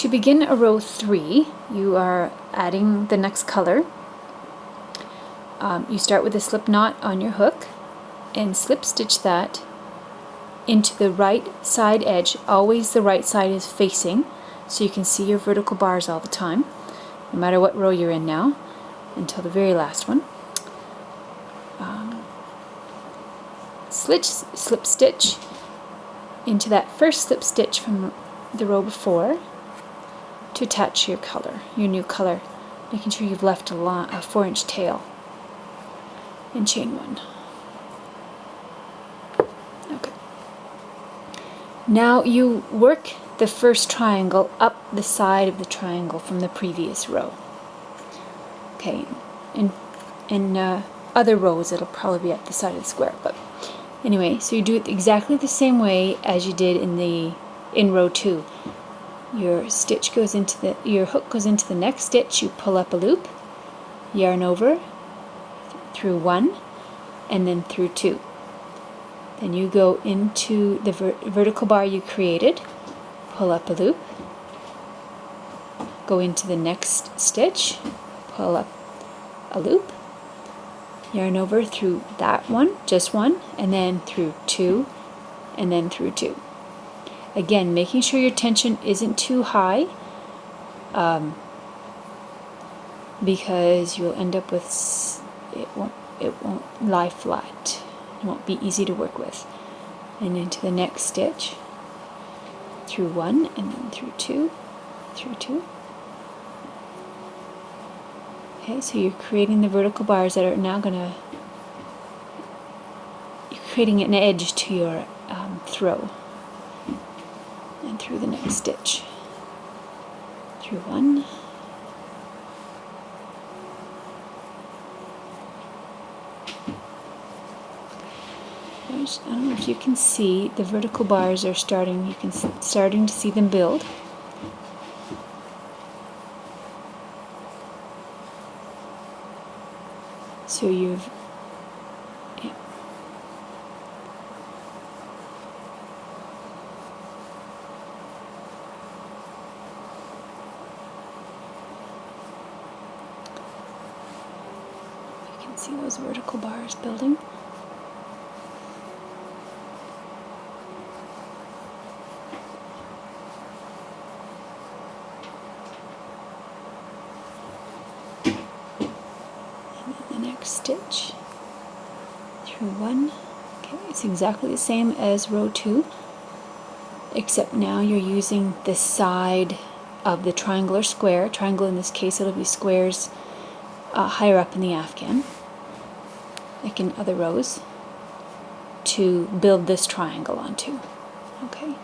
to begin a row 3, you are adding the next color. You start with a slip knot on your hook and slip stitch that into the right side edge. Always the right side is facing, so you can see your vertical bars all the time, no matter what row you're in now, until the very last one. Slip stitch into that first slip stitch from the row before to attach your color, your new color, making sure you've left a 4-inch tail, and chain 1. Okay. Now you work the first triangle up the side of the triangle from the previous row. Okay, in other rows it'll probably be at the side of the square, but anyway, so you do it exactly the same way as you did in row 2. Your hook goes into the next stitch, you pull up a loop, yarn over through 1 and then through 2. Then you go into the vertical bar you created, pull up a loop, go into the next stitch, pull up a loop, yarn over through that one, just one, and then through 2, and then through 2. Again, making sure your tension isn't too high, because you'll end up with it won't lie flat. It won't be easy to work with. And into the next stitch, through 1, and then through 2, through 2. Okay, so you're creating the vertical bars that are now you're creating an edge to your throw. And through the next stitch, through 1, I don't know if you can see the vertical bars are starting. You can starting to see them build. So you've see those vertical bars building. And then the next stitch through 1. Okay, it's exactly the same as row 2, except now you're using the side of the triangle or square. Triangle in this case, it'll be squares higher up in the afghan, like in other rows, to build this triangle onto. Okay,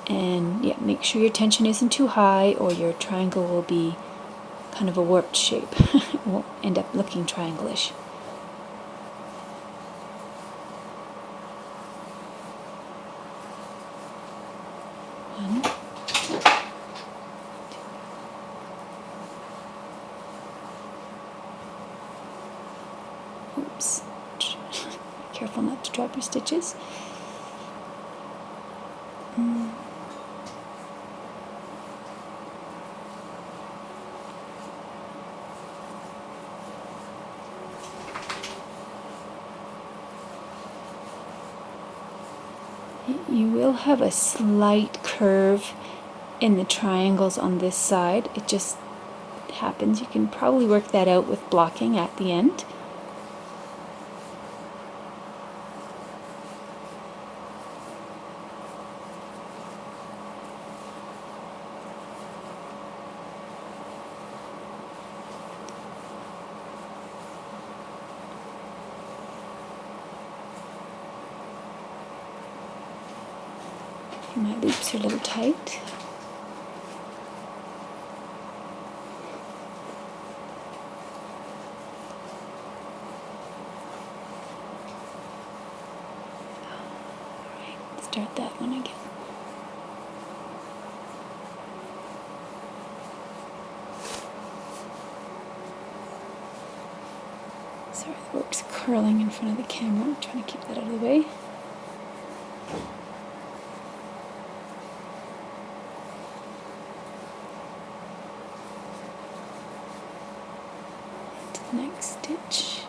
and yeah, make sure your tension isn't too high or your triangle will be kind of a warped shape. It won't end up looking triangle-ish. Oops. Careful not to drop your stitches. You will have a slight curve in the triangles on this side. It just happens. You can probably work that out with blocking at the end. My loops are a little tight. Alright, start that one again. Sorry, the work's curling in front of the camera. I'm trying to keep that out of the way. next stitch.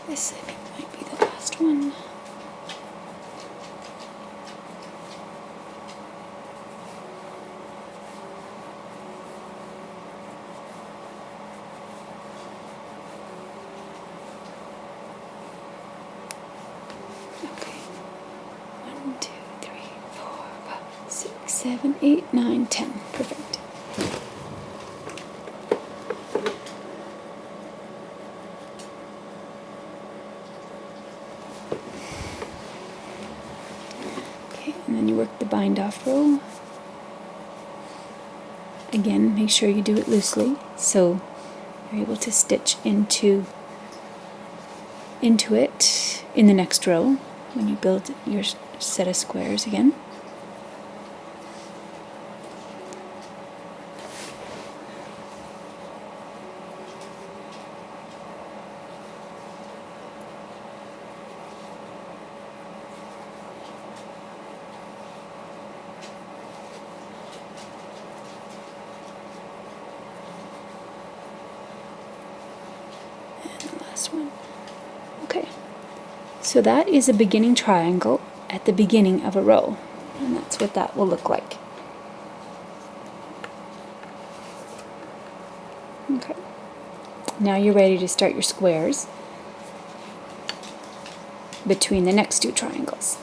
This, I think, might be the last one. Okay. 1, 2, 3, 4, 5, 6, 7, 8, 9, 10. Perfect. And then you work the bind off row. Again, make sure you do it loosely so you're able to stitch into it in the next row when you build your set of squares again. One. Okay, so that is a beginning triangle at the beginning of a row, and that's what that will look like. Okay, now you're ready to start your squares between the next two triangles.